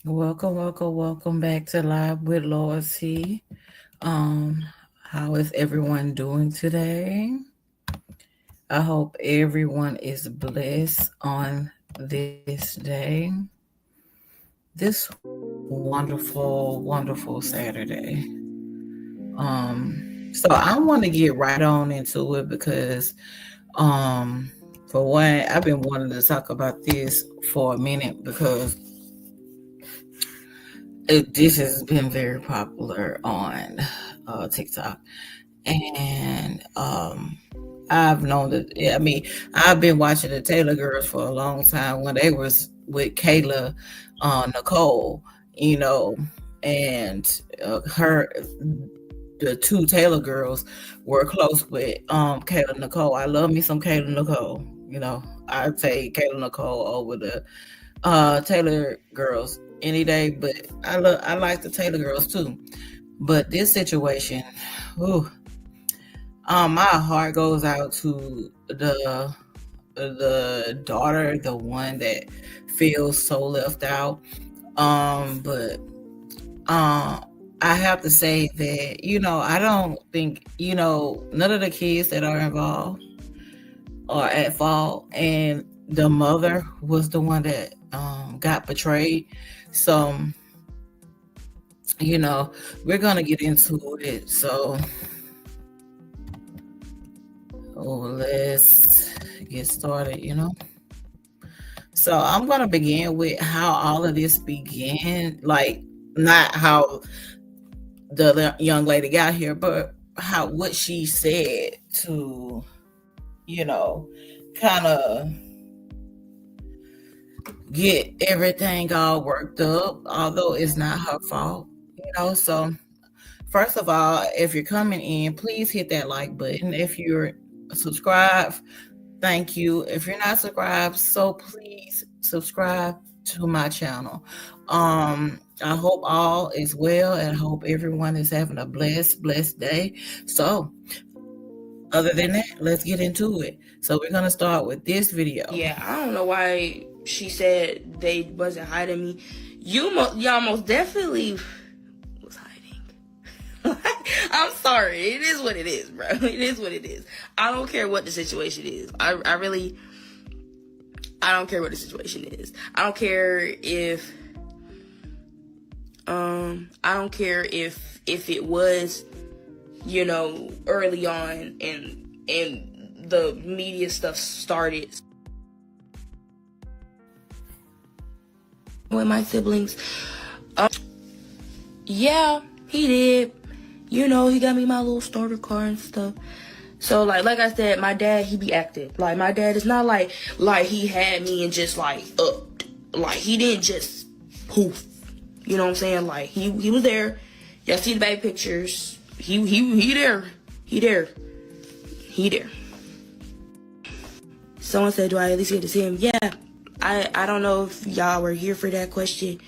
Welcome back to Live with Loyalty. Um, how is everyone doing today? I hope everyone is blessed on this day, this wonderful Saturday. So I want to get right on into it because, um, for one, I've been wanting to talk about this for a minute because this has been very popular on TikTok, and I've known that. I mean, I've been watching the Taylor Girls for a long time when they was with Kayla, Nicole, you know, and her. The two Taylor girls were close with Kayla Nicole. I love me some Kayla Nicole. You know, I'd take Kayla Nicole over the Taylor girls any day, but I like the Taylor girls too. But this situation, whew, my heart goes out to the daughter, the one that feels so left out. But I have to say that, I don't think, none of the kids that are involved are at fault, and the mother was the one that got betrayed. So, you know, we're gonna get into it. So, let's get started. So I'm gonna begin with how all of this began. Like, not how the young lady got here, but how what she said to, you know, kind of get everything all worked up, although it's not her fault. So first of all, if you're coming in, please hit that like button. If you're subscribed, thank you. If you're not subscribed, so please subscribe to my channel. I hope all is well, and I hope everyone is having a blessed day. So other than that, let's get into it. So we're gonna start with this video. Yeah, I don't know why she said they wasn't hiding me. Y'all most definitely was hiding. I'm sorry. It is what it is, bro. It is what it is. I don't care what the situation is. I don't care what the situation is. I don't care if it was, early on and the media stuff started with my siblings. Yeah, he did. He got me my little starter car and stuff. So like I said, my dad, he be active. Like, my dad is not like he had me and just like upped. Like, he didn't just poof. You know what I'm saying? Like, he was there. Y'all see the baby pictures. He there. He there. Someone said, do I at least get to see him? Yeah. I don't know if y'all were here for that question,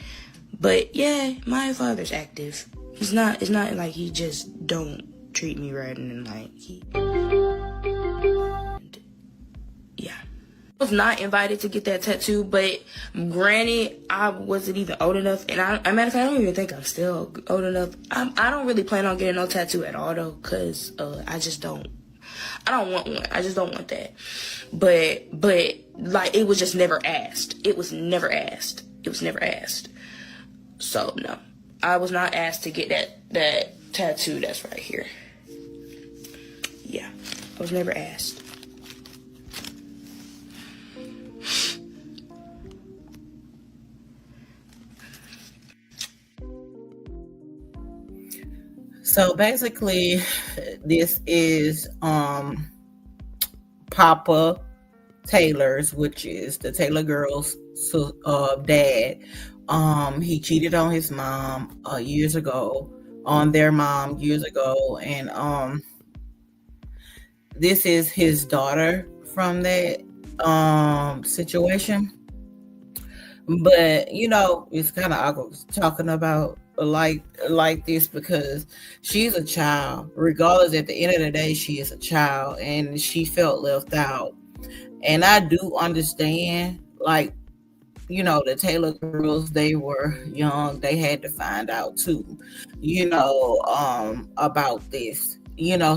but yeah, my father's active. It's not like he just don't treat me right, and like yeah. I was not invited to get that tattoo, but granted, I wasn't even old enough, and matter of fact, I don't even think I'm still old enough. I don't really plan on getting no tattoo at all though, cause I don't want one. I just don't want that. But like, it was just never asked. It was never asked. So no, I was not asked to get that tattoo that's right here. Yeah, I was never asked. So basically, this is Papa Taylor's, which is the Taylor girls' dad. He cheated on his mom years ago, on their mom years ago, and this is his daughter from that situation. But it's kind of awkward talking about like this because she's a child. Regardless, at the end of the day, she is a child, and she felt left out. And I do understand, like, the Taylor girls, they were young. They had to find out too, about this.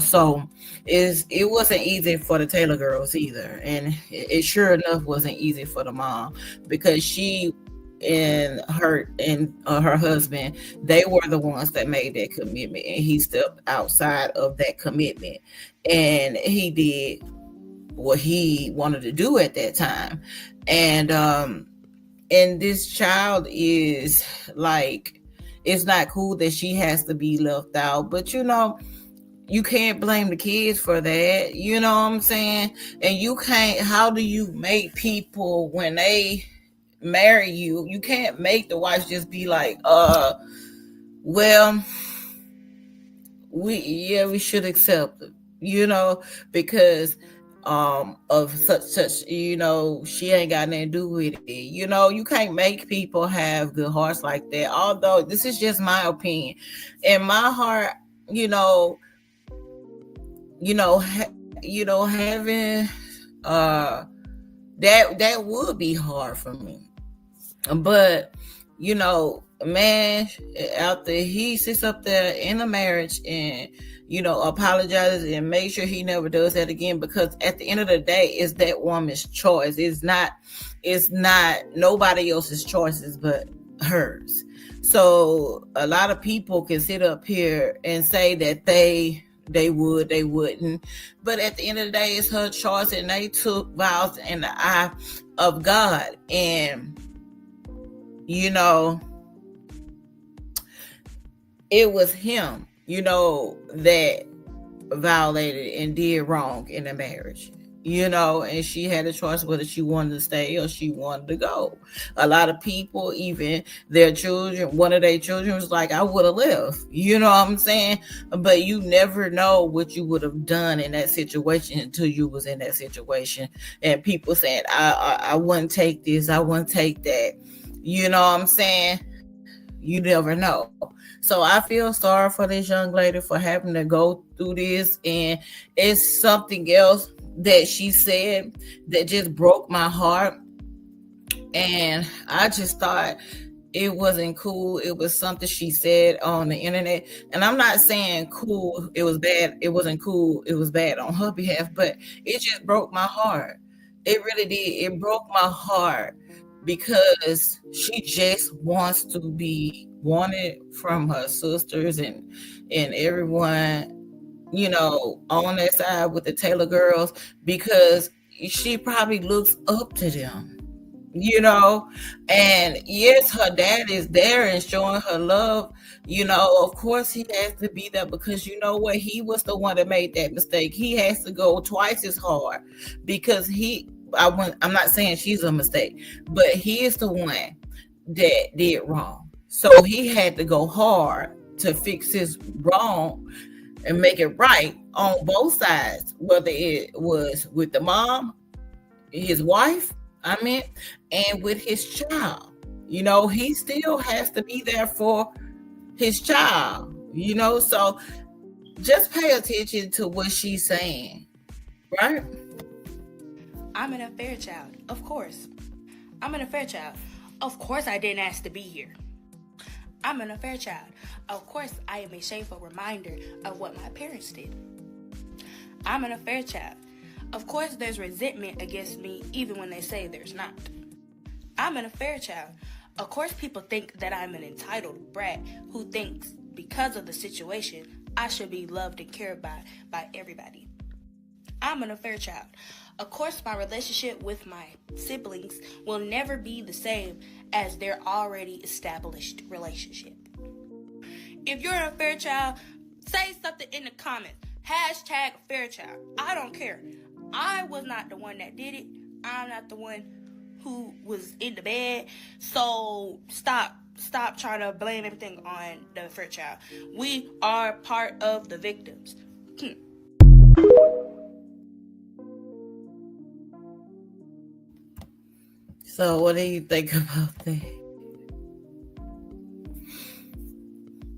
So it wasn't easy for the Taylor girls either, and it sure enough wasn't easy for the mom, because she and her husband, they were the ones that made that commitment, and he stepped outside of that commitment, and he did what he wanted to do at that time. And this child is like, it's not cool that she has to be left out, but you can't blame the kids for that. You know what I'm saying? And you can't, how do you make people, when they marry you, you can't make the wife just be like, well, we should accept it, because of such, she ain't got nothing to do with it. You can't make people have good hearts like that. Although this is just my opinion. In my heart, you know, having that would be hard for me. But man, after he sits up there in a marriage and apologizes and make sure he never does that again, because at the end of the day, it's that woman's choice. It's not nobody else's choices but hers. So a lot of people can sit up here and say that they wouldn't, but at the end of the day, it's her choice, and they took vows in the eye of God. And it was him, that violated and did wrong in the marriage. And she had a choice whether she wanted to stay or she wanted to go. A lot of people, even their children, one of their children was like, I would have left. You know what I'm saying? But you never know what you would have done in that situation until you was in that situation. And people saying, I wouldn't take this, I wouldn't take that. You know what I'm saying? You never know. So I feel sorry for this young lady for having to go through this. And it's something else that she said that just broke my heart. And I just thought it wasn't cool. It was something she said on the internet. And I'm not saying cool, it was bad. It wasn't cool, it was bad on her behalf, but it just broke my heart. It really did. It broke my heart because she just wants to be wanted from her sisters and everyone, on that side with the Taylor girls, because she probably looks up to them. And yes, her dad is there and showing her love. Of course he has to be there, because you know what, he was the one that made that mistake. He has to go twice as hard, because I'm not saying she's a mistake, but he is the one that did wrong. So he had to go hard to fix his wrong and make it right on both sides, whether it was with the mom, his wife, and with his child. He still has to be there for his child, so just pay attention to what she's saying, right? I'm an affair child, of course. I'm an affair child. Of course I didn't ask to be here. I'm an affair child. Of course I am a shameful reminder of what my parents did. I'm an affair child. Of course there's resentment against me even when they say there's not. I'm an affair child. Of course people think that I'm an entitled brat who thinks because of the situation I should be loved and cared by everybody. I'm an affair child. Of course, my relationship with my siblings will never be the same as their already established relationship. If you're an affair child, say something in the comments. #Fairchild. I don't care. I was not the one that did it. I'm not the one who was in the bed. So stop trying to blame everything on the Fairchild. We are part of the victims. So what do you think about that?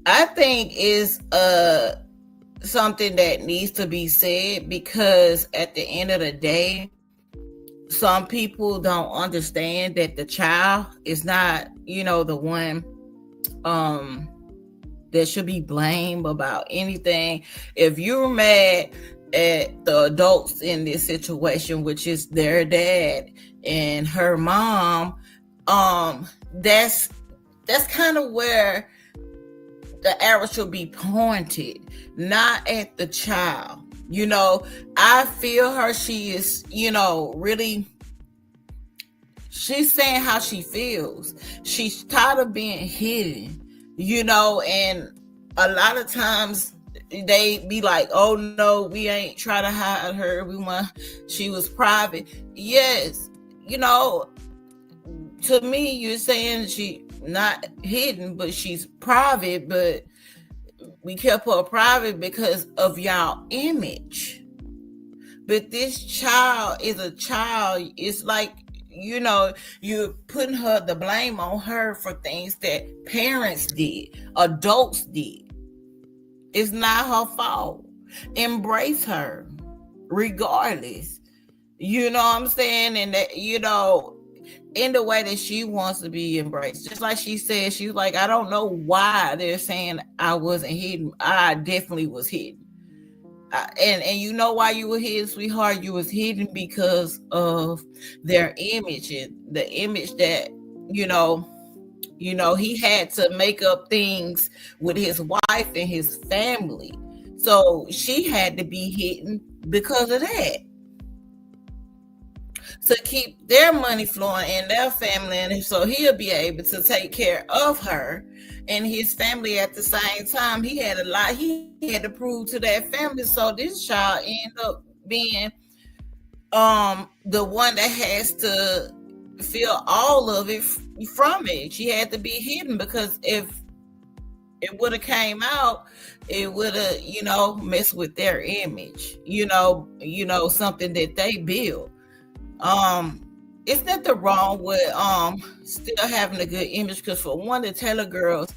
I think it's something that needs to be said, because at the end of the day, some people don't understand that the child is not, the one um that should be blamed about anything. If you're mad at the adults in this situation, which is their dad and her mom, that's kind of where the arrow should be pointed, not at the child. I feel her. She is, really, she's saying how she feels. She's tired of being hidden, and a lot of times they be like, oh no, we ain't try to hide her. She was private. Yes, to me, you're saying she not hidden, but she's private, but we kept her private because of y'all image. But this child is a child. It's like, you're putting the blame on her for things that parents did, adults did. It's not her fault. Embrace her regardless. You know what I'm saying? And that, in the way that she wants to be embraced. Just like she said, she was like, I don't know why they're saying I wasn't hidden. I definitely was hidden. And you know why you were hidden, sweetheart? You was hidden because of their image, and the image that, he had to make up things with his wife and his family. So she had to be hidden because of that, to keep their money flowing in their family, and so he'll be able to take care of her and his family at the same time. He had a lot he had to prove to that family, so this child ended up being the one that has to feel all of it from it. She had to be hidden because if it would have came out, it would have messed with their image, something that they built. It's nothing wrong with still having a good image, because for one, the Taylor Girlz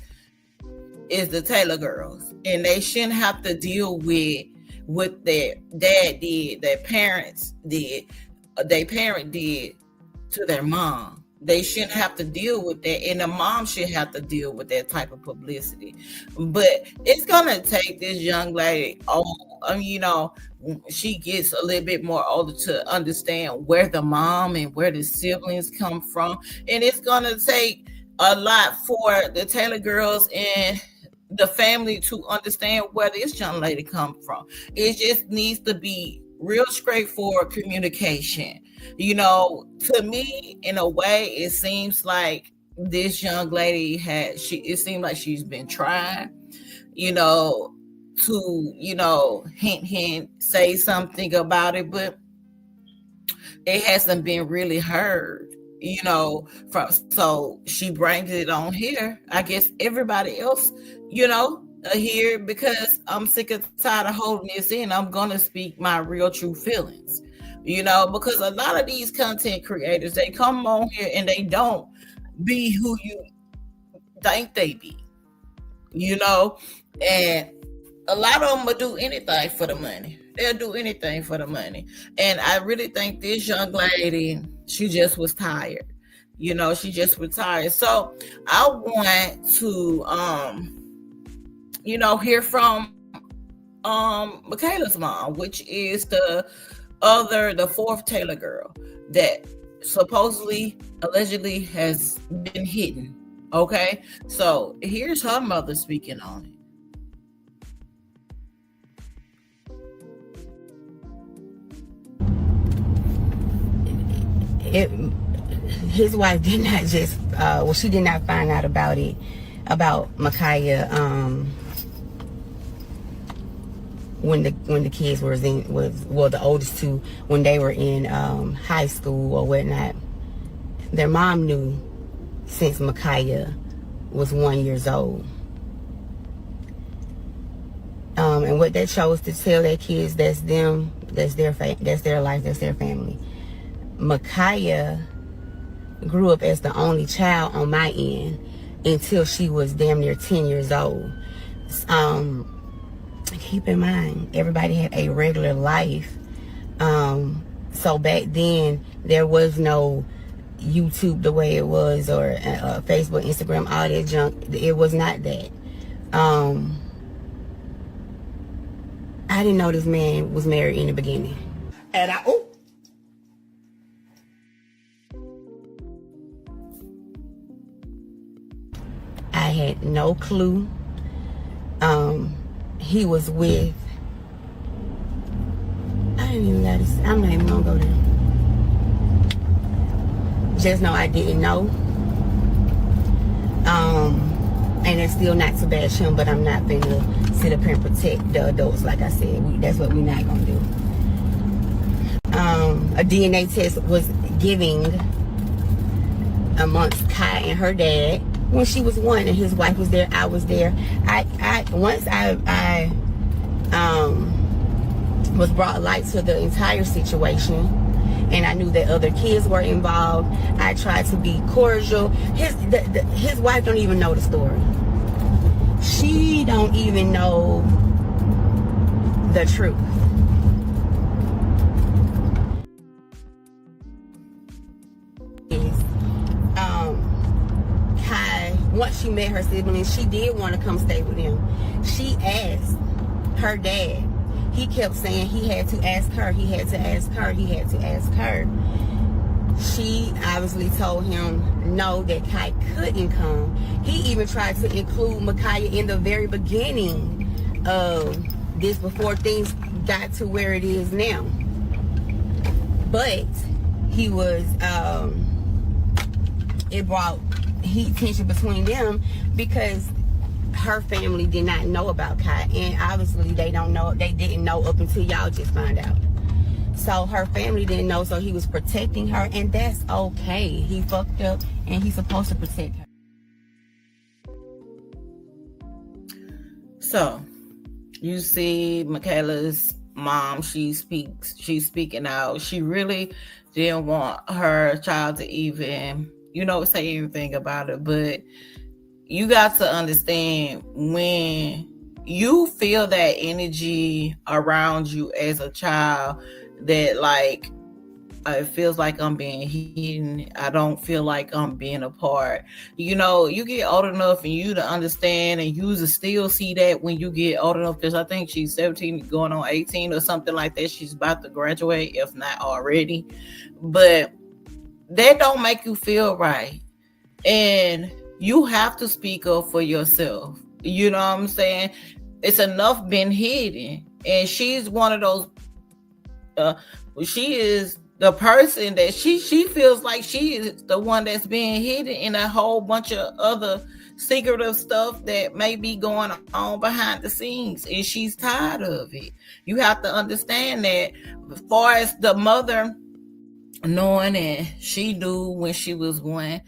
is the Taylor Girlz, and they shouldn't have to deal with what their dad did, their parents did, their parent did to their mom. They shouldn't have to deal with that, and the mom should have to deal with that type of publicity. But it's gonna take this young lady, she gets a little bit more older, to understand where the mom and where the siblings come from, and it's gonna take a lot for the Taylor Girlz and the family to understand where this young lady come from. It just needs to be real straightforward communication. To me, in a way, it seems like this young lady it seems like she's been trying, to, hint, say something about it, but it hasn't been really heard, so she brings it on here. I guess everybody else, here, because I'm sick and tired of holding this in. I'm gonna speak my real true feelings, because a lot of these content creators, they come on here and they don't be who you think they be, and a lot of them will do anything for the money. They'll do anything for the money. And I really think this young lady, she just was tired. She just was tired. So I want to, hear from Michaela's mom, which is the fourth Taylor girl that supposedly, allegedly has been hidden. Okay. So here's her mother speaking on it. His wife did not just she did not find out about it, about Micaiah, when the kids was the oldest two, when they were in high school or whatnot. Their mom knew since Micaiah was 1 year old, and what they chose to tell their kids, that's them, that's their life, that's their family. Micaiah grew up as the only child on my end until she was damn near 10 years old. Keep in mind, everybody had a regular life. So back then, There was no YouTube the way it was, or Facebook, Instagram, all that junk. It was not that. Um, I didn't know this man was married in the beginning. And I had no clue. He was with, I didn't even got this, I'm not even gonna go there. Just know I didn't know. And it's still not to bash him, but I'm not gonna sit up here and protect the adults. Like I said, that's what we're not gonna do. A DNA test was giving amongst Kai and her dad when she was 1, and his wife was there. I was there. Once I was brought light to the entire situation, and I knew that other kids were involved. I tried to be cordial. His wife don't even know the story. She don't even know the truth. Kai, once she met her siblings, she did want to come stay with them. She asked her dad. He kept saying he had to ask her, he had to ask her, he had to ask her. She obviously told him no, that Kai couldn't come. He even tried to include Micaiah in the very beginning of this, before things got to where it is now. But he was, it brought heat tension between them because her family did not know about Kai, and obviously they didn't know up until y'all just found out. So her family didn't know, so he was protecting her, and that's okay. He fucked up, and he's supposed to protect her. So, you see Michaela's mom, she's speaking out. She really didn't want her child to even, say anything about it. But you got to understand, when you feel that energy around you as a child, that like, it feels like I'm being hidden. I don't feel like I'm being a part. You get old enough and you to understand, and you to still see that when you get old enough, because I think she's 17 going on 18 or something like that. She's about to graduate, if not already. But that don't make you feel right. And you have to speak up for yourself. You know what I'm saying? It's enough been hidden. And she's one of those, she is the person that she feels like she is the one that's being hidden in a whole bunch of other secretive stuff that may be going on behind the scenes, and she's tired of it. You have to understand that, as far as the mother knowing, and she knew when she was 1,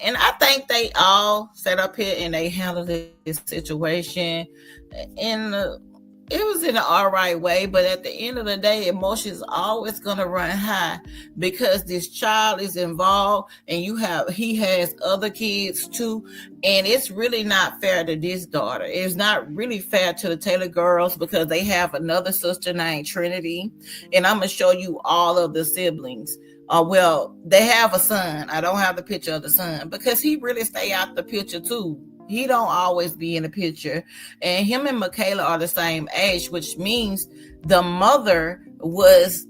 and I think they all sat up here and they handled this situation in it was in an all right way. But at the end of the day, emotions always gonna run high, because this child is involved, and he has other kids too, and it's really not fair to this daughter. It's not really fair to the Taylor Girlz, because they have another sister named Trinity, and I'm gonna show you all of the siblings. Well, they have a son. I don't have the picture of the son, because he really stay out the picture too. He don't always be in the picture. And him and Michaela are the same age, which means the mother was,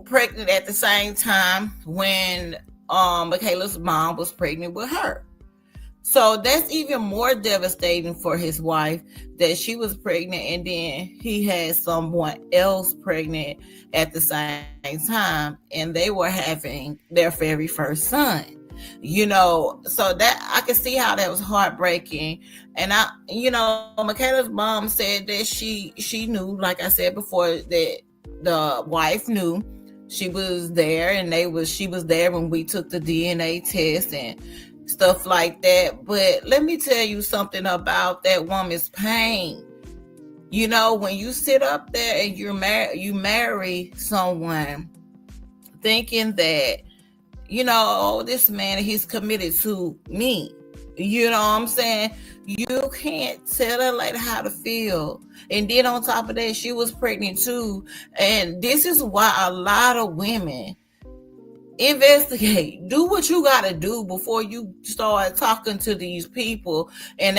pregnant at the same time when Michaela's mom was pregnant with her. So that's even more devastating for his wife, that she was pregnant and then he had someone else pregnant at the same time, and they were having their very first son. So that I can see how that was heartbreaking. And Michaela's mom said that she knew, like I said before, that the wife knew. She was there, and she was there when we took the DNA test and stuff like that. But let me tell you something about that woman's pain. When you sit up there and you marry someone thinking that, this man, he's committed to me. You know what I'm saying? You can't tell a lady how to feel. And then on top of that, she was pregnant too. And this is why a lot of women investigate, do what you got to do before you start talking to these people, and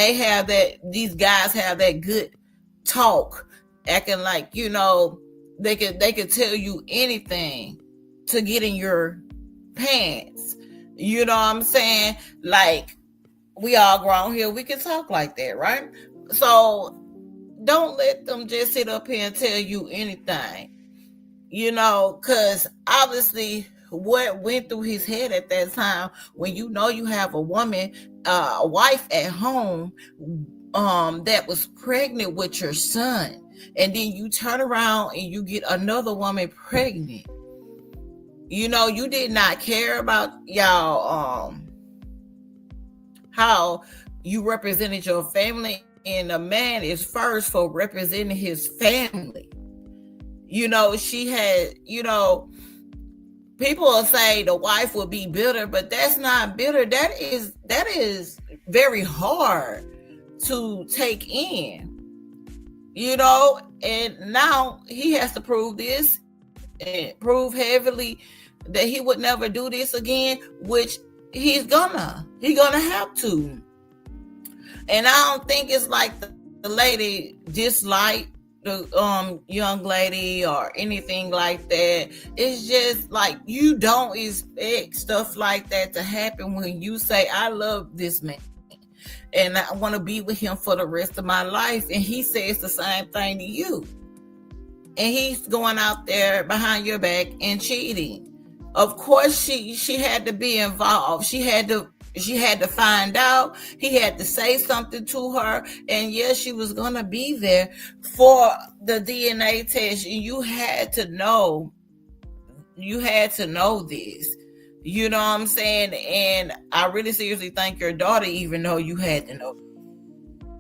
these guys have that good talk, acting like, they could tell you anything to get in your pants. You know what I'm saying? Like, we all grown here, we can talk like that, right? So don't let them just sit up here and tell you anything, because obviously what went through his head at that time, when you have a woman, a wife at home, that was pregnant with your son, and then you turn around and you get another woman pregnant. You did not care about y'all, how you represented your family, and a man is first for representing his family. She had, people will say the wife will be bitter, but that's not bitter. That is very hard to take in, and now he has to prove this and prove heavily that he would never do this again, which he's gonna have to. And I don't think it's like the lady disliked the young lady or anything like that. It's just like, you don't expect stuff like that to happen when you say, I love this man and I want to be with him for the rest of my life, and he says the same thing to you, and he's going out there behind your back and cheating. Of course she had to be involved. She had to find out. He had to say something to her. And yes, she was going to be there for the DNA test. And you had to know this. You know what I'm saying? And I really seriously thank your daughter, even though you had to know.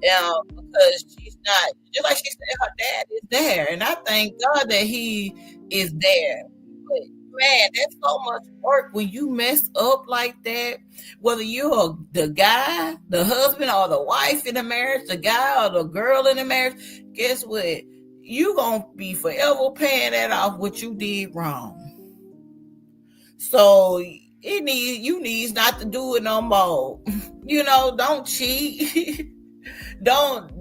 Because she's not, just like she said, her dad is there. And I thank God that he is there. But man, that's so much work when you mess up like that. Whether you're the guy, the husband, or the wife in the marriage, the guy or the girl in the marriage, guess what? You gonna be forever paying that off what you did wrong. So you need not to do it no more. Don't cheat. don't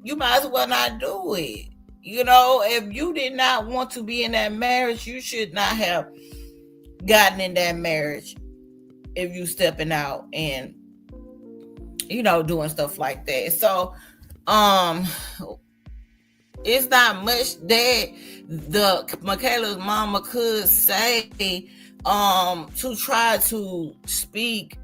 you might as well not do it. If you did not want to be in that marriage, you should not have gotten in that marriage. If you stepping out and doing stuff like that. So it's not much that the Michaela's mama could say to try to speak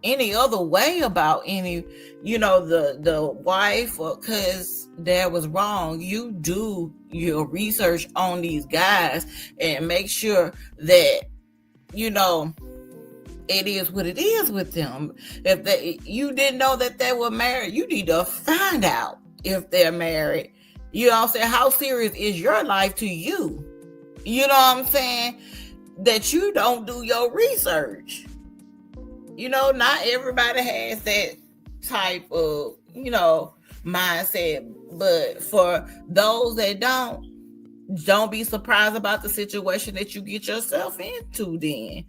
any other way about any, the wife, or because that was wrong. You do your research on these guys and make sure that, it is what it is with them. If you didn't know that they were married, you need to find out if they're married. You know what I'm saying? How serious is your life to you? You know what I'm saying? That you don't do your research. Not everybody has that type of, mindset. But for those that don't be surprised about the situation that you get yourself into then.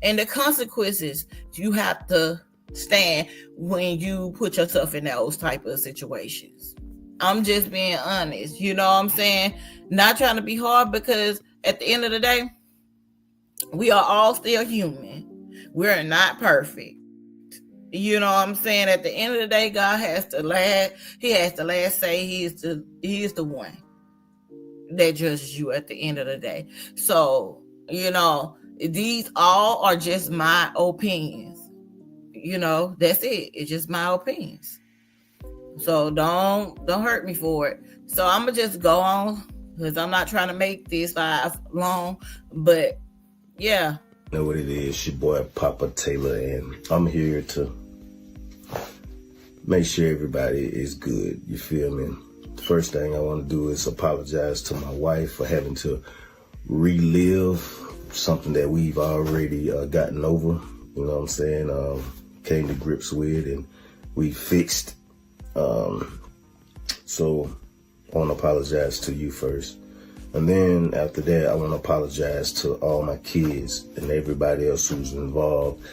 And the consequences you have to stand when you put yourself in those type of situations. I'm just being honest. You know what I'm saying? Not trying to be hard, because at the end of the day, we are all still human. We're not perfect. You know what I'm saying? At the end of the day, God has the last say. He is the one that judges you at the end of the day. So, these all are just my opinions. That's it. It's just my opinions. So don't hurt me for it. So I'm gonna just go on, because I'm not trying to make this long, but yeah. You know what it is, your boy Papa Taylor, and I'm here to make sure everybody is good. You feel me? The first thing I want to do is apologize to my wife for having to relive something that we've already gotten over. You know what I'm saying? Came to grips with, and we fixed. So I want to apologize to you first. And then after that, I want to apologize to all my kids and everybody else who's involved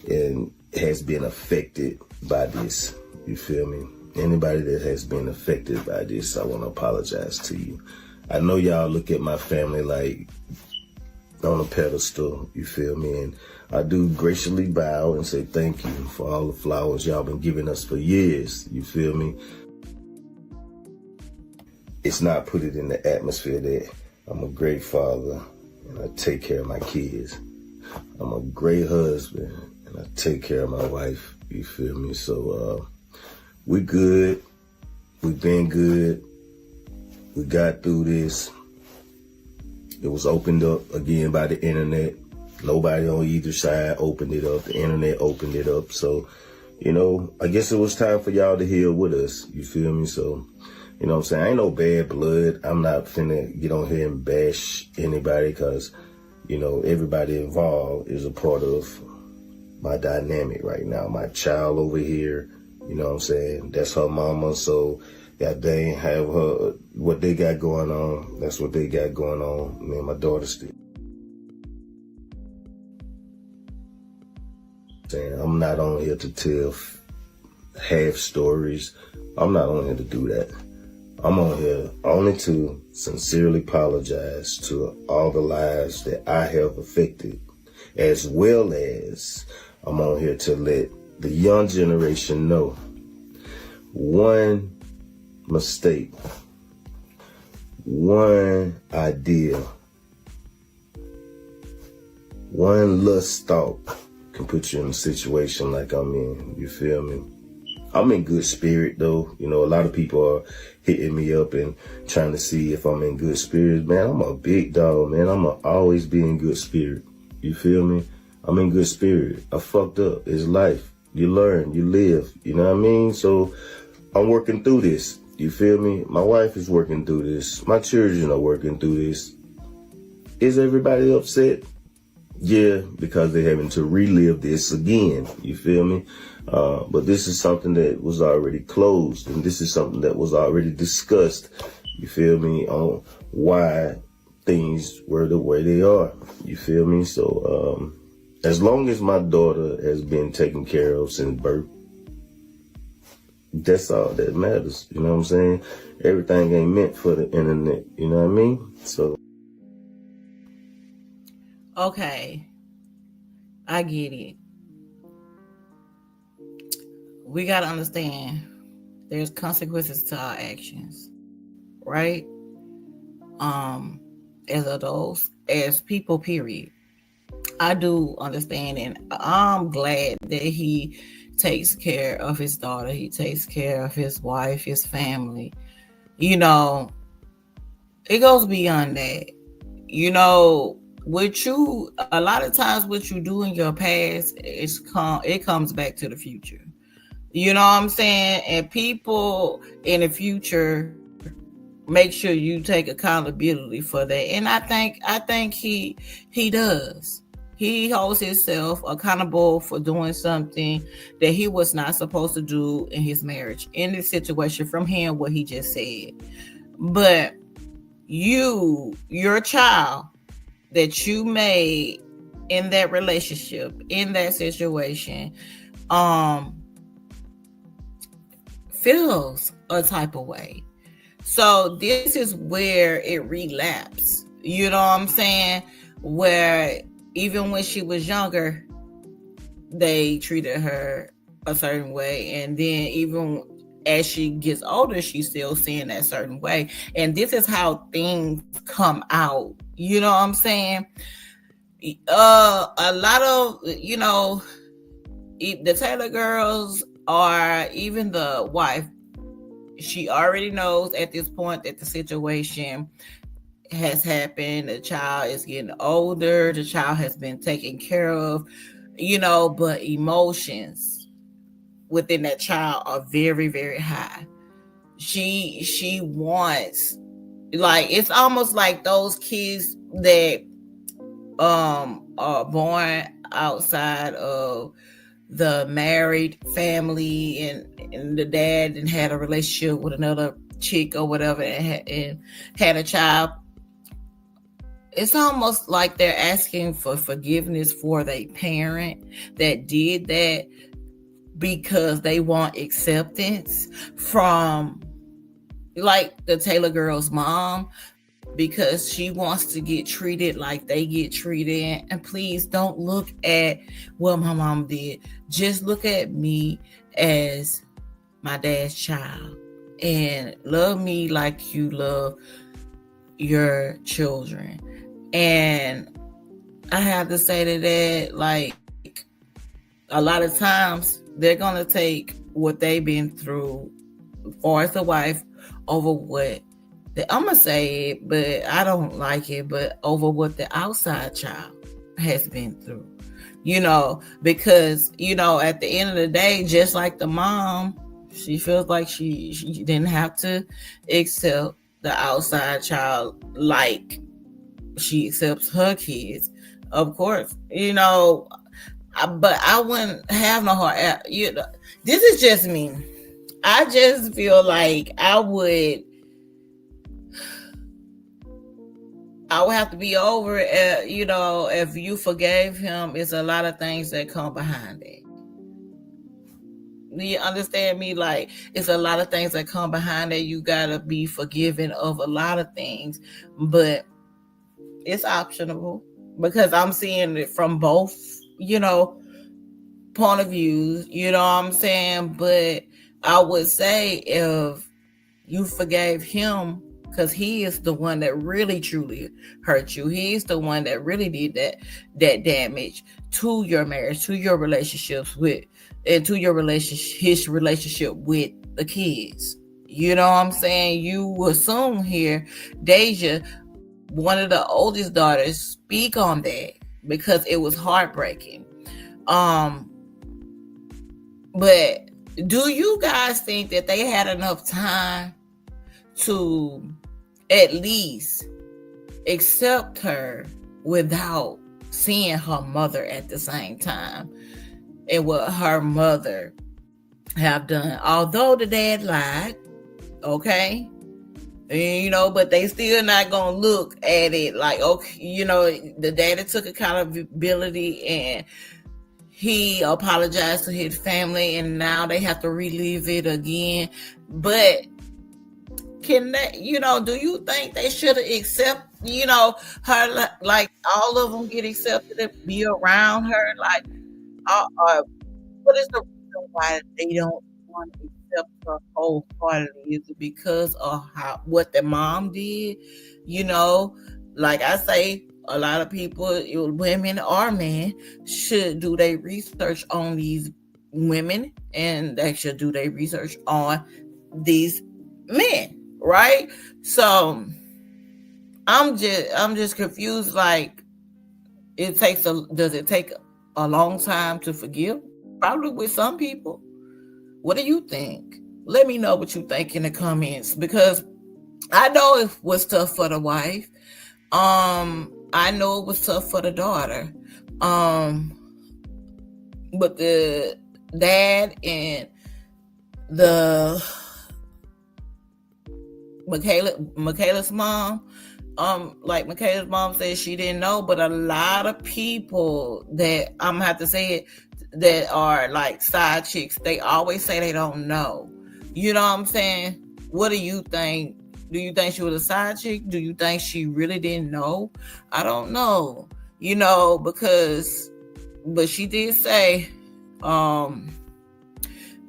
and has been affected by this. You feel me? Anybody that has been affected by this, I want to apologize to you. I know y'all look at my family like on a pedestal, you feel me? And I do graciously bow and say thank you for all the flowers y'all been giving us for years, you feel me? It's not put it in the atmosphere that I'm a great father and I take care of my kids. I'm a great husband and I take care of my wife, you feel me? So we good, we been good, we got through this. It was opened up again by the internet. Nobody on either side opened it up. The internet opened it up. So, you know, I guess it was time for y'all to heal with us. You feel me? So, you know what I'm saying? I ain't no bad blood. I'm not finna get on here and bash anybody because, you know, everybody involved is a part of my dynamic right now. My child over here, you know what I'm saying? That's her mama. So, God dang, have her, what they got going on, that's what they got going on. Me and my daughter still. Saying I'm not on here to tell half stories. I'm not on here to do that. I'm on here only to sincerely apologize to all the lives that I have affected, as well as I'm on here to let the young generation know one mistake, one idea, one lust thought can put you in a situation like I'm in. You feel me? I'm in good spirit though. You know, a lot of people are hitting me up and trying to see if I'm in good spirits. Man, I'm a big dog, man. I'm going to always be in good spirit. You feel me? I'm in good spirit. I fucked up. It's life. You learn, you live. You know what I mean? So I'm working through this. You feel me? My wife is working through this. My children are working through this. Is everybody upset? Yeah, because they're having to relive this again. You feel me? But this is something that was already closed, and this is something that was already discussed. You feel me? On why things were the way they are. You feel me? So as long as my daughter has been taken care of since birth, that's all that matters. You know what I'm saying? Everything ain't meant for the internet. You know what I mean? So. Okay, I get it. We got to understand there's consequences to our actions, right? As adults, as people, period. I do understand, and I'm glad that he takes care of his daughter. He takes care of his wife, his family. You know, it goes beyond that. You know, what you, a lot of times what you do in your past, it comes back to the future. You know what I'm saying? And people in the future, make sure you take accountability for that. And I think he does. He holds himself accountable for doing something that he was not supposed to do in his marriage, in this situation, from hearing what he just said. But your child that you made in that relationship, in that situation, feels a type of way. So this is where it relapses. You know what I'm saying? Where even when she was younger, they treated her a certain way. And then even as she gets older, she's still seeing that certain way. And this is how things come out. You know what I'm saying? A lot of, you know, the Taylor Girlz, or even the wife, she already knows at this point that the situation has happened. The child is getting older. The child has been taken care of, you know, but emotions within that child are very, very high. She wants, like, it's almost like those kids that are born outside of the married family, and the dad and had a relationship with another chick or whatever, and had a child. it's almost like they're asking for forgiveness for their parent that did that because they want acceptance from, like, the Taylor girl's mom, because she wants to get treated like they get treated. And please don't look at what my mom did. Just look at me as my dad's child and love me like you love your children. And I have to say to that, like, a lot of times they're gonna take what they've been through for as a wife over what I'm gonna say it, but I don't like it, but over what the outside child has been through. Because at the end of the day, just like the mom, she feels like she didn't have to accept the outside child like she accepts her kids. Of course, but I wouldn't have no heart. This is just me. I just feel like I would have to be over it. If you forgave him, it's a lot of things that come behind it. Do you understand me? Like, it's a lot of things that come behind it. You gotta be forgiven of a lot of things, but it's optional because I'm seeing it from both, point of views. You know what I'm saying? But I would say if you forgave him, because he is the one that really truly hurt you. He's the one that really did that damage to your marriage, to your relationships and to his relationship with the kids. You know what I'm saying? You assume here, Deja, one of the oldest daughters, speak on that because it was heartbreaking. But do you guys think that they had enough time to at least accept her without seeing her mother at the same time and what her mother have done? Although the dad lied, okay, but they still not gonna look at it like, okay, the daddy took accountability and he apologized to his family, and now they have to relive it again. But can that, do you think they should accept, her, like all of them get accepted and be around her? Like, what is the reason why they don't want to accept her wholeheartedly? Is it because of what the mom did? Like I say, a lot of people, women or men, should do their research on these women, and they should do their research on these men, right? So I'm just confused. Like, does it take a long time to forgive? Probably with some people. What do you think? Let me know what you think in the comments, because I know it was tough for the wife. I know it was tough for the daughter. But the dad and the Michaela's mom, like Michaela's mom said she didn't know, but a lot of people that, I'm gonna have to say it, that are like side chicks, they always say they don't know. You know what I'm saying? What do you think? Do you think she was a side chick? Do you think she really didn't know? I don't know. But she did say that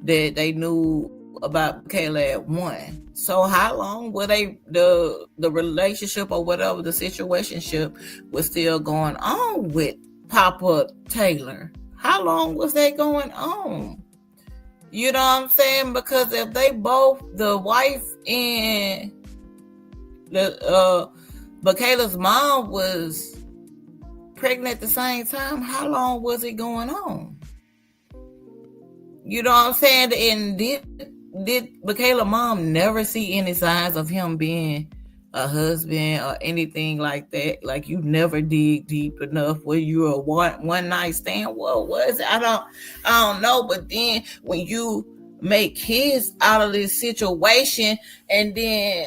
they knew about Michaela at 1. So how long were the relationship or whatever the situationship was still going on with Papa Taylor? How long was that going on? You know what I'm saying? Because if they both, the wife and the Michaela's mom, was pregnant at the same time, how long was it going on? You know what I'm saying? And did Michaela's mom never see any signs of him being a husband or anything like that? Like, you never dig deep enough where you were one night stand? What was it? I don't know. But then when you make kids out of this situation, and then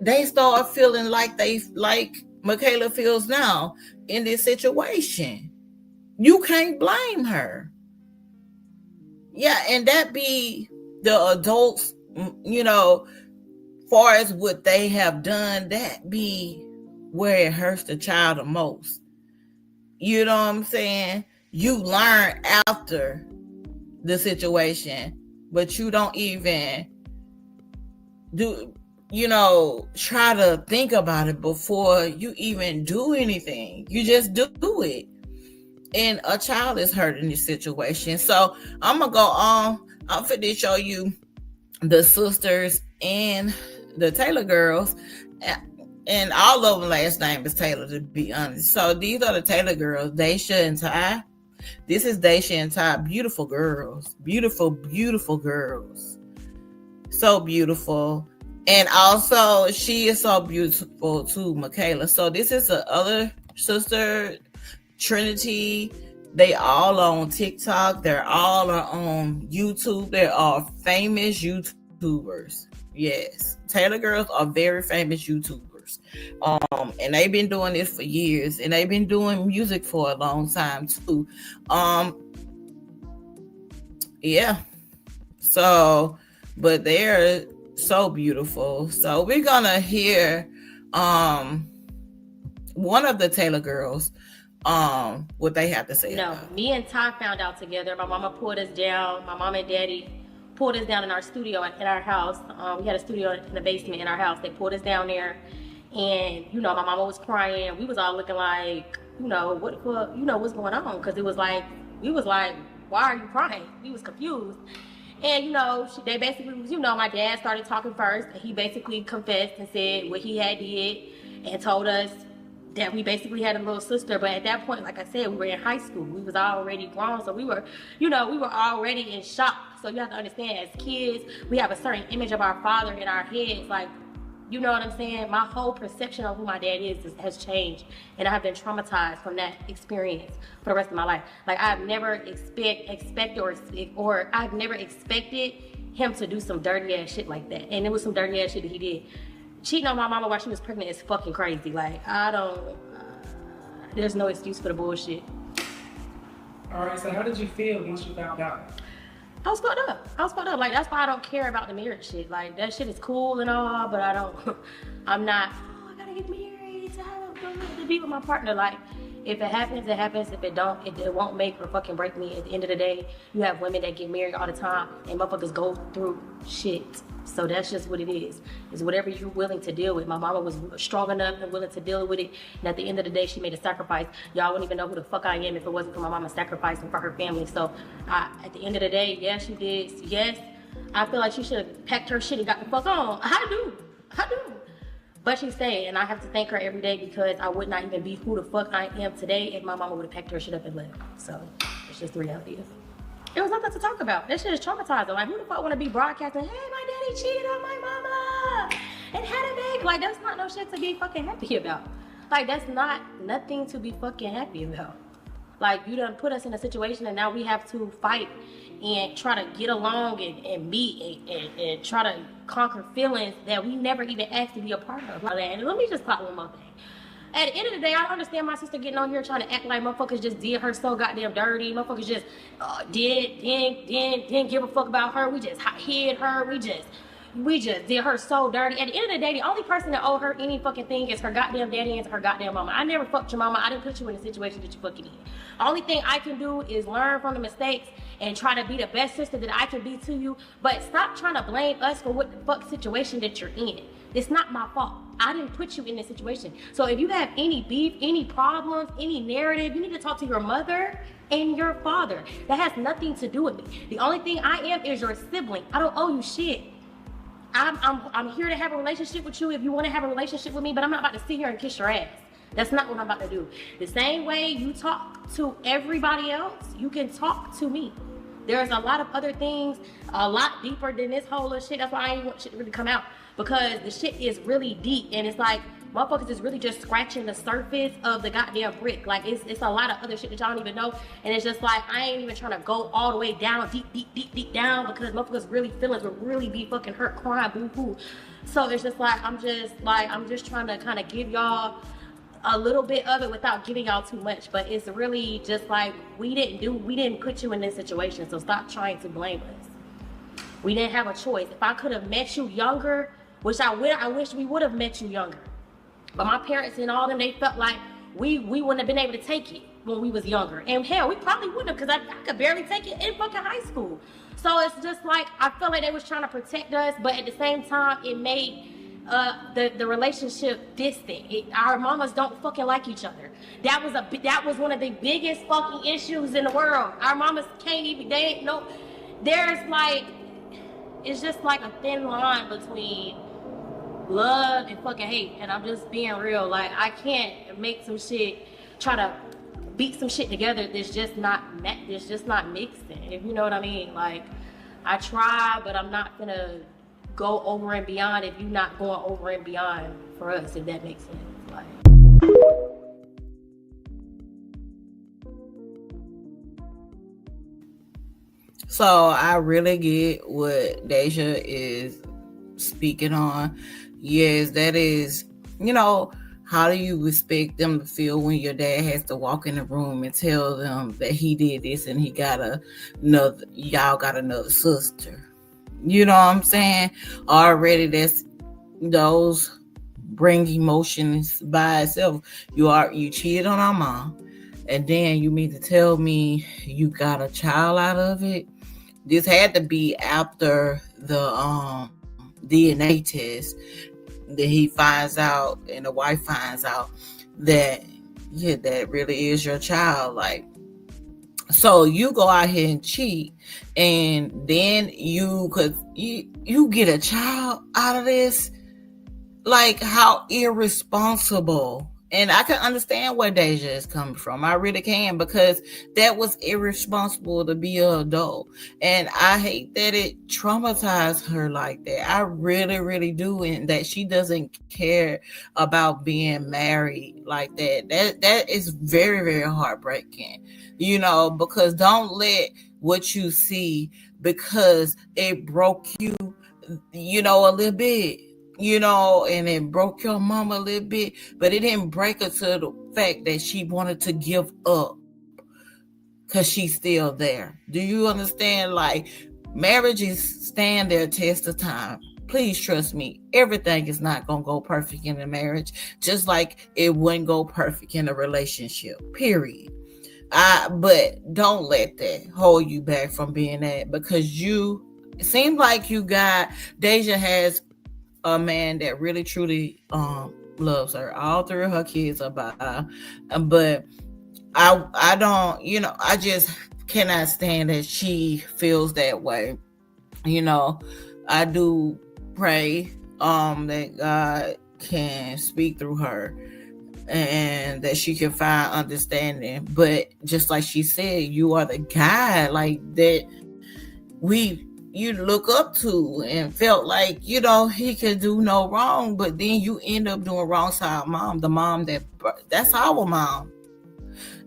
they start feeling like Michaela feels now in this situation. You can't blame her. Yeah, and that be the adults, far as what they have done, that be where it hurts the child the most. You know what I'm saying? You learn after the situation, but you don't even do, try to think about it before you even do anything. You just do it. And a child is hurt in this situation. So I'm going to go on. I'm finna show you the sisters and the Taylor girls. And all of them last name is Taylor, to be honest. So these are the Taylor girls, Daisha and Ty. This is Daisha and Ty. Beautiful girls. Beautiful, beautiful girls. So beautiful. And also, she is so beautiful too, Michaela. So this is the other sister, Trinity. They all on TikTok. They're all on YouTube. They are famous YouTubers. Yes. Taylor girls are very famous YouTubers. And they've been doing this for years, and they've been doing music for a long time too. Yeah. So, but they're so beautiful. So we're gonna hear one of the Taylor girls what they have to say. No, me and Ty found out together. My mama pulled us down. My mom and daddy pulled us down in our studio in our house. We had a studio in the basement in our house. They pulled us down there, and my mama was crying. We was all looking like, what the fuck, what's going on? Because it was like, we was like, why are you crying? We was confused. And they basically was, my dad started talking first, and he basically confessed and said what he had did, and told us that we basically had a little sister. But at that point, like I said, we were in high school. We was already grown, so we were already in shock. So you have to understand, as kids, we have a certain image of our father in our heads. Like, you know what I'm saying? My whole perception of who my dad is has changed, and I have been traumatized from that experience for the rest of my life. Like, I've never I've never expected him to do some dirty ass shit like that, and it was some dirty ass shit that he did. Cheating on my mama while she was pregnant is fucking crazy. Like, there's no excuse for the bullshit. All right, so how did you feel once you found out? I was fucked up. Like, that's why I don't care about the marriage shit. Like, that shit is cool and all, but I'm not, I gotta get married to be with my partner. Like, if it happens, it happens. If it don't, it won't make or fucking break me. At the end of the day, you have women that get married all the time, and motherfuckers go through shit. So that's just what it is. It's whatever you're willing to deal with. My mama was strong enough and willing to deal with it. And at the end of the day, she made a sacrifice. Y'all wouldn't even know who the fuck I am if it wasn't for my mama sacrificing for her family. So at the end of the day, yeah, she did. Yes, I feel like she should have packed her shit and got the fuck on. I do. But she stayed, and I have to thank her every day, because I would not even be who the fuck I am today if my mama would have packed her shit up and left. So it's just the reality. It was nothing to talk about. That shit is traumatizing. Like, who the fuck want to be broadcasting, hey, my daddy cheated on my mama and had a baby? Like, that's not no shit to be fucking happy about. Like, that's not nothing to be fucking happy about. Like, you done put us in a situation, and now we have to fight and try to get along and meet and try to conquer feelings that we never even asked to be a part of. And let me just pop one more thing. At the end of the day, I understand my sister getting on here trying to act like motherfuckers just did her so goddamn dirty. Motherfuckers just didn't give a fuck about her. We just hid her. We just did her so dirty. At the end of the day, the only person that owe her any fucking thing is her goddamn daddy and her goddamn mama. I never fucked your mama. I didn't put you in the situation that you fucking in. The only thing I can do is learn from the mistakes and try to be the best sister that I can be to you. But stop trying to blame us for what the fuck situation that you're in. It's not my fault. I didn't put you in this situation. So if you have any beef, any problems, any narrative, you need to talk to your mother and your father. That has nothing to do with me. The only thing I am is your sibling. I don't owe you shit. I'm here to have a relationship with you if you want to have a relationship with me, but I'm not about to sit here and kiss your ass. That's not what I'm about to do. The same way you talk to everybody else, you can talk to me. There's a lot of other things a lot deeper than this whole little shit. That's why I ain't want shit to really come out, because the shit is really deep, and it's like motherfuckers is really just scratching the surface of the goddamn brick. Like, it's a lot of other shit that y'all don't even know, and it's just like I ain't even trying to go all the way down, deep down, because motherfuckers really feelings will really be fucking hurt, crying, boo hoo. So it's just like I'm just trying to kind of give y'all a little bit of it without giving y'all too much, but it's really just like we didn't put you in this situation, so stop trying to blame us. We didn't have a choice. If I could have met you younger, which I wish we would have met you younger. But my parents and all them, they felt like we wouldn't have been able to take it when we was younger. And hell, we probably wouldn't have, because I could barely take it in fucking high school. So it's just like, I feel like they was trying to protect us, but at the same time, it made the relationship distant. Our mamas don't fucking like each other. That was one of the biggest fucking issues in the world. Our mamas can't even, they ain't no, there's like, it's just like a thin line between love and fucking hate, and I'm just being real. Like, I can't make some shit, try to beat some shit together that's just not mixing, if you know what I mean. Like, I try, but I'm not gonna go over and beyond if you're not going over and beyond for us, if that makes sense. Like, So I really get what Deja is speaking on. Yes, that is, how do you expect them to feel when your dad has to walk in the room and tell them that he did this and y'all got another sister? You know what I'm saying? Already those bring emotions by itself. You cheated on our mom, and then you mean to tell me you got a child out of it? This had to be after the DNA test that he finds out and the wife finds out that that really is your child. Like, so you go out here and cheat, and then you get a child out of this. Like, how irresponsible. And I can understand where Deja is coming from. I really can, because that was irresponsible to be an adult. And I hate that it traumatized her like that. I really, really do. And that she doesn't care about being married like that. That is very, very heartbreaking. Because don't let what you see, because it broke you, a little bit. And it broke your mama a little bit, but it didn't break her to the fact that she wanted to give up because she's still there. Do you understand? Like, marriages stand their test of time. Please trust me, everything is not going to go perfect in a marriage, just like it wouldn't go perfect in a relationship, period. But don't let that hold you back from being that, because it seems like Deja has a man that really truly loves her. All three of her kids are by her. But I don't, I just cannot stand that she feels that way. I do pray that God can speak through her and that she can find understanding. But just like she said, you are the guy like that you look up to and felt like, he could do no wrong, but then you end up doing wrong to our mom, the mom that's our mom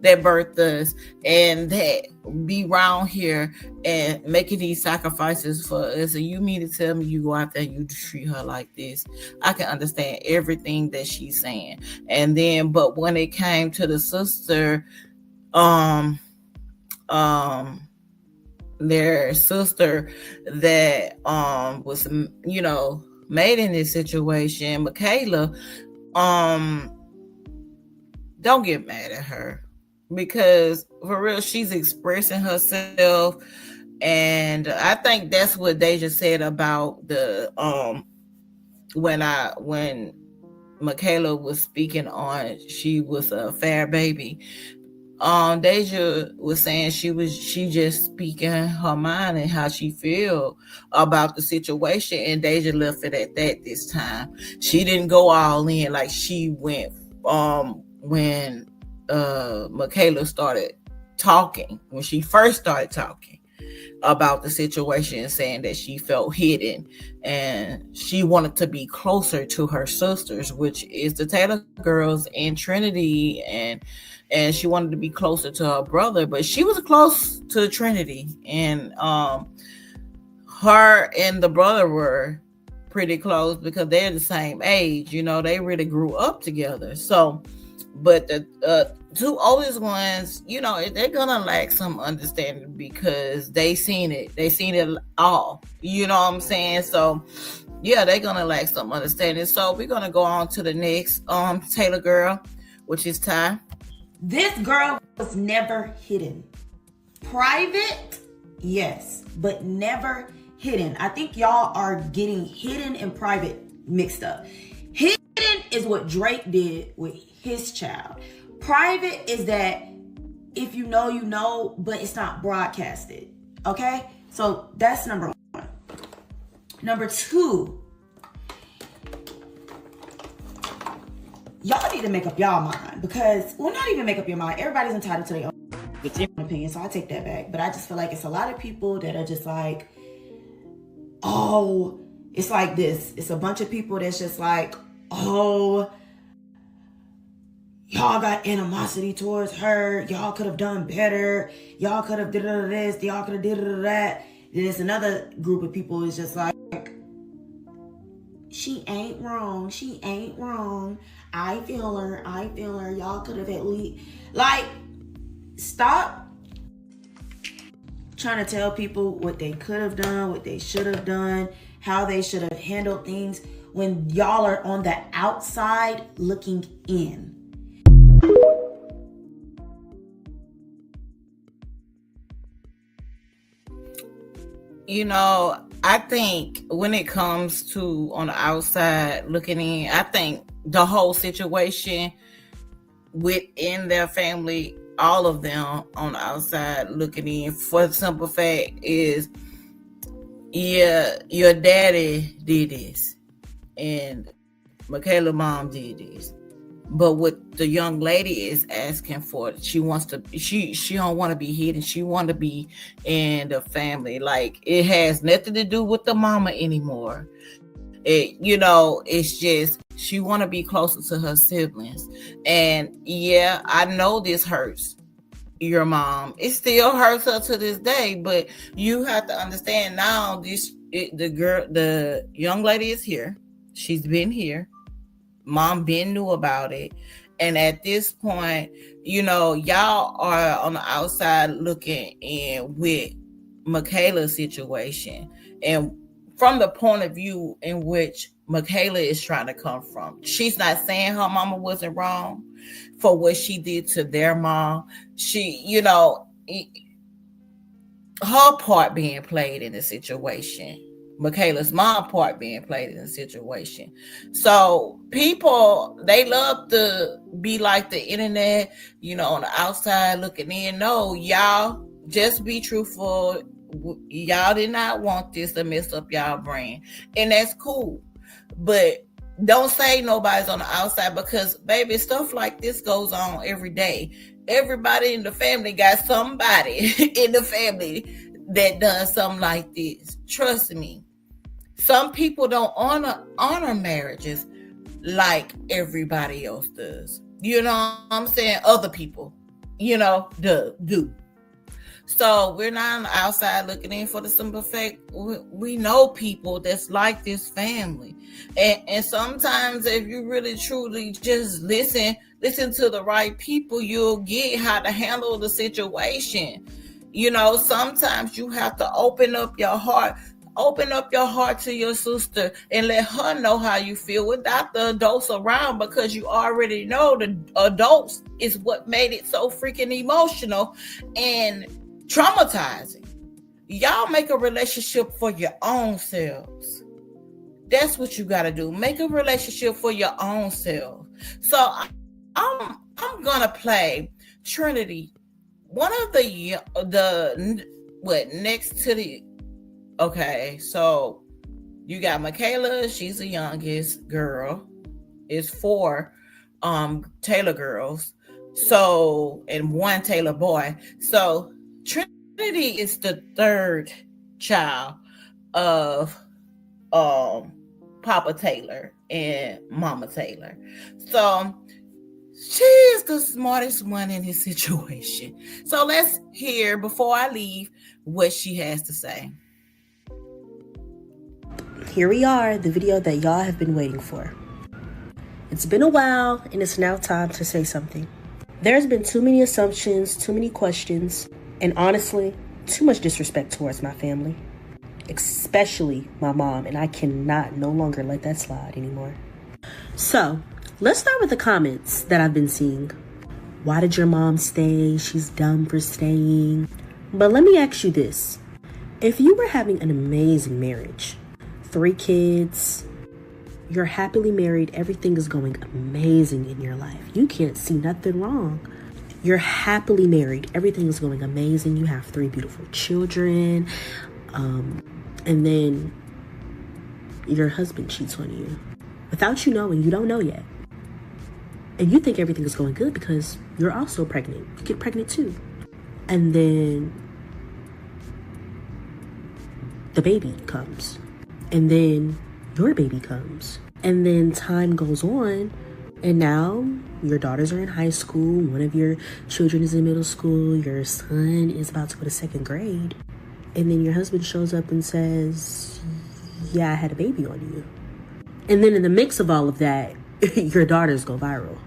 that birthed us, and that be around here and making these sacrifices for us. And you mean to tell me you go out there and you treat her like this? I can understand everything that she's saying. And then, but when it came to the sister, their sister that was made in this situation, Michaela, don't get mad at her, because for real, she's expressing herself. And I think that's what Deja said about the when Michaela was speaking on she was a fair baby. Deja was saying she just speaking her mind and how she feel about the situation, and Deja left it at that this time. She didn't go all in like she went when Michaela started talking, when she first started talking about the situation and saying that she felt hidden and she wanted to be closer to her sisters, which is the Taylor Girlz and Trinity, and she wanted to be closer to her brother, but she was close to Trinity, and her and the brother were pretty close because they're the same age. They really grew up together. So But the two oldest ones, you know, they're gonna lack some understanding because they seen it all, you know what I'm saying? So yeah, they're gonna lack some understanding. So we're gonna go on to the next Taylor girl, which is Ty. This girl was never hidden. Private, yes, but never hidden. I think y'all are getting hidden and private mixed up. Hidden is what Drake did with his child. Private is that if you know, you know, but it's not broadcasted. Okay? So that's number one. Number two, y'all need to make up y'all mind because, well, not even make up your mind. Everybody's entitled to their own opinion, so I take that back. But I just feel like it's a lot of people that are just like, oh, it's like this. It's a bunch of people that's just like, oh, y'all got animosity towards her. Y'all could have done better. Y'all could have did this. Y'all could have did that. Then there's another group of people is just like, she ain't wrong. She ain't wrong. I feel her. I feel her. Y'all could have at least, like, stop trying to tell people what they could have done, what they should have done, how they should have handled things when y'all are on the outside looking in. You know, I think when it comes to on the outside looking in, I think the whole situation within their family, all of them on the outside looking in, for the simple fact is, yeah, your daddy did this and Michaela mom did this. But what the young lady is asking for, she wants to, she don't want to be hidden. She want to be in the family. Like, it has nothing to do with the mama anymore. It, you know, it's just she want to be closer to her siblings. And yeah, I know this hurts your mom. It still hurts her to this day. But you have to understand now. The young lady is here. She's been here. Mom been knew about it. And at this point, you know, y'all are on the outside looking in with Michaela's situation. And from the point of view in which Michaela is trying to come from. She's not saying her mama wasn't wrong for what she did to their mom. She, you know, her part being played in the situation. Michaela's mom part being played in the situation. So people, they love to be like the internet, you know, on the outside looking in. No, y'all just be truthful. Y'all did not want this to mess up y'all brain. And that's cool. But don't say nobody's on the outside because, baby, stuff like this goes on every day. Everybody in the family got somebody in the family that does something like this. Trust me. Some people don't honor marriages like everybody else does. You know what I'm saying? Other people, you know, do. So we're not on the outside looking in for the simple fact we know people that's like this family. And sometimes if you really truly just listen to the right people, you'll get how to handle the situation. You know, sometimes you have to open up your heart. Open up your heart to your sister and let her know how you feel without the adults around, because you already know the adults is what made it so freaking emotional and traumatizing. Y'all make a relationship for your own selves. That's what you got to do. Make a relationship for your own self. So I'm gonna play Trinity, one of the next to the. Okay, so you got Michaela, she's the youngest girl. It's 4 Taylor girls. So, and 1 Taylor boy. So Trinity is the 3rd child of Papa Taylor and Mama Taylor. So she is the smartest one in this situation. So let's hear, before I leave, what she has to say. Here we are, the video that y'all have been waiting for. And It's been a while, and it's now time to say something. There's been too many assumptions, too many questions, and honestly, too much disrespect towards my family, especially my mom, and I cannot no longer let that slide anymore. So, let's start with the comments that I've been seeing. Why did your mom stay? She's dumb for staying. But let me ask you this. If you were having an amazing marriage, 3 kids, you're happily married, everything is going amazing in your life. You can't see nothing wrong. You're happily married, everything is going amazing. You have 3 beautiful children, and then your husband cheats on you without you knowing. You don't know yet. And you think everything is going good because you're also pregnant. You get pregnant too. And then the baby comes. And then your baby comes. And then time goes on. And now your daughters are in high school. One of your children is in middle school. Your son is about to go to 2nd grade. And then your husband shows up and says, yeah, I had a baby on you. And then in the mix of all of that, your daughters go viral.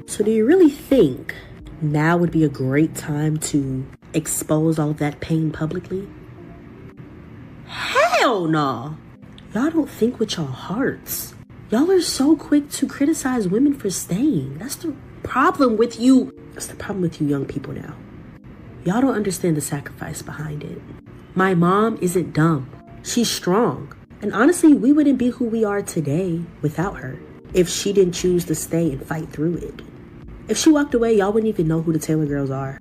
So do you really think now would be a great time to expose all of that pain publicly? Hell no. Y'all don't think with y'all hearts. Y'all are so quick to criticize women for staying. That's the problem with you. That's the problem with you young people now. Y'all don't understand the sacrifice behind it. My mom isn't dumb. She's strong. And honestly, we wouldn't be who we are today without her if she didn't choose to stay and fight through it. If she walked away, y'all wouldn't even know who the Taylor Girlz are.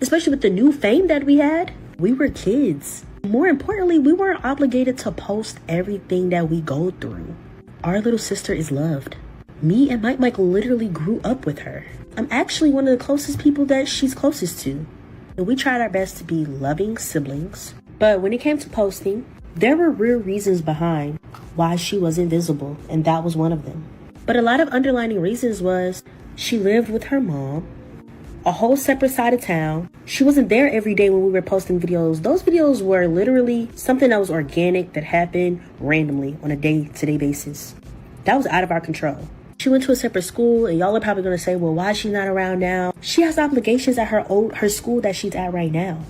Especially with the new fame that we had. We were kids. More importantly, we weren't obligated to post everything that we go through. Our little sister is loved. Me and Mike literally grew up with her. I'm actually one of the closest people that she's closest to. And we tried our best to be loving siblings. But when it came to posting, there were real reasons behind why she wasn't visible, and that was one of them. But a lot of underlying reasons was she lived with her mom, a whole separate side of town. She wasn't there every day when we were posting videos. Those videos were literally something that was organic, that happened randomly on a day-to-day basis. That was out of our control. She went to a separate school, and y'all are probably going to say, well, why is she not around now? She has obligations at her school that she's at right now.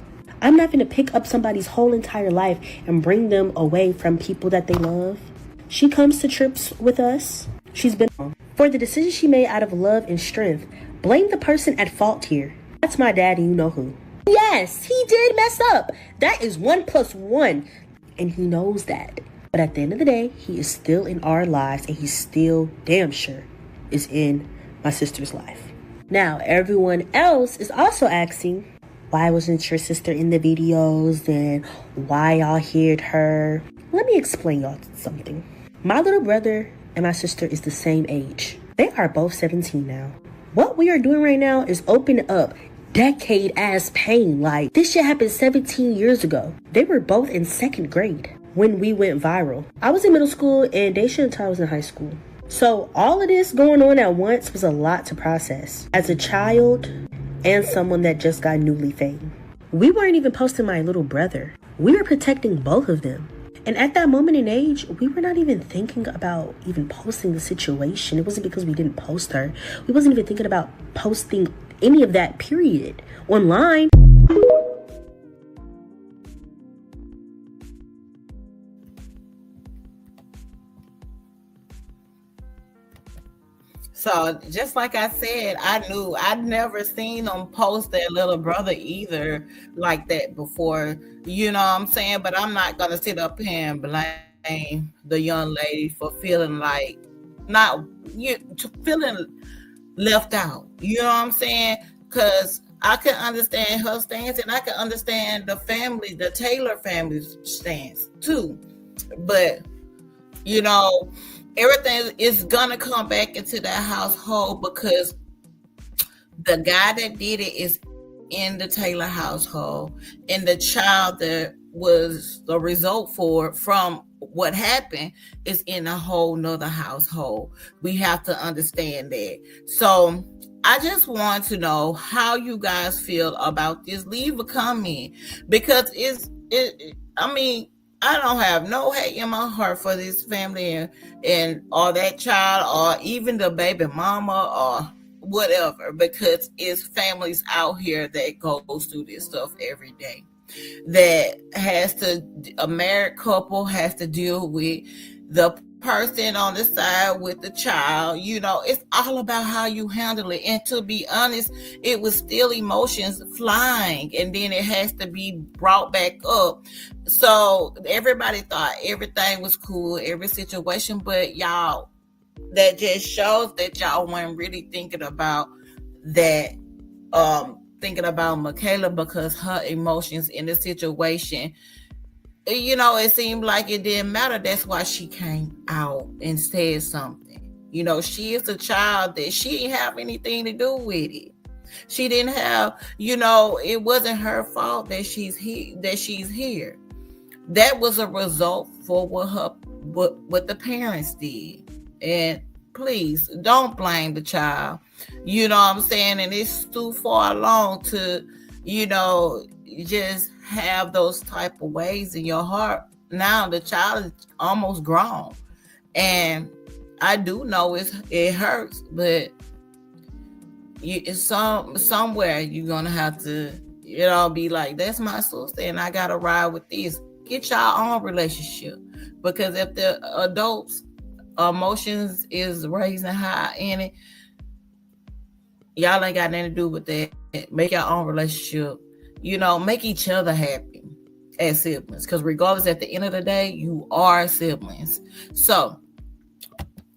I'm not going to pick up somebody's whole entire life and bring them away from people that they love. She comes to trips with us. She's been for the decision she made out of love and strength. Blame the person at fault here. That's my dad, and you know who. Yes, he did mess up. That is 1 + 1. And he knows that. But at the end of the day, he is still in our lives, and he still damn sure is in my sister's life. Now, everyone else is also asking, why wasn't your sister in the videos, and why y'all hid her? Let me explain y'all something. My little brother and my sister is the same age. They are both 17 now. What we are doing right now is open up decade-ass pain. Like, this shit happened 17 years ago. They were both in 2nd grade when we went viral. I was in middle school, and they should have thought I was in high school. So all of this going on at once was a lot to process. As a child and someone that just got newly fame. We weren't even posting my little brother. We were protecting both of them. And at that moment in age, we were not even thinking about even posting the situation. It wasn't because we didn't post her. We wasn't even thinking about posting any of that, period, online. So just like I said, I'd never seen them post their little brother either like that before. You know what I'm saying? But I'm not gonna sit up here and blame the young lady for feeling like feeling left out. You know what I'm saying? Because I can understand her stance, and I can understand the Taylor family's stance too. But you know, everything is gonna come back into that household because the guy that did it is in the Taylor household, and the child that was the result from what happened is in a whole nother household. We have to understand that. So I just want to know how you guys feel about this. Leave a comment, because I don't have no hate in my heart for this family and or that child or even the baby mama or whatever, because it's families out here that goes through this stuff every day, that has to, a married couple has to deal with the person on the side with the child. It's all about how you handle it. And to be honest, it was still emotions flying, and then it has to be brought back up. So everybody thought everything was cool, every situation, but y'all, that just shows that y'all weren't really thinking about that, thinking about Michaela, because her emotions in the situation, it seemed like it didn't matter. That's why she came out and said something. She is a child that she didn't have anything to do with it. She didn't have, it wasn't her fault that she's here. That was a result for what the parents did. And please don't blame the child. You know what I'm saying? And it's too far along to, just have those type of ways in your heart. Now the child is almost grown. And I do know it hurts, but it's somewhere you're gonna have to, be like, that's my sister and I gotta ride with this. Get y'all own relationship. Because if the adults emotions is raising high in it, y'all ain't got nothing to do with that. Make your own relationship. Make each other happy as siblings. Because regardless, at the end of the day, you are siblings. So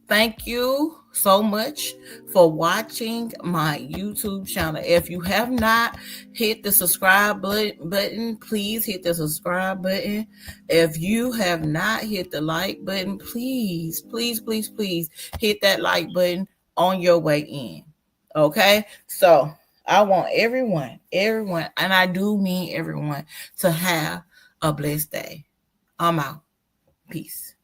thank you so much for watching my YouTube channel. If you have not hit the subscribe button, please hit the subscribe button. If you have not hit the like button, please, please, please, please hit that like button on your way in. Okay? So I want everyone, and I do mean everyone, to have a blessed day. I'm out. Peace.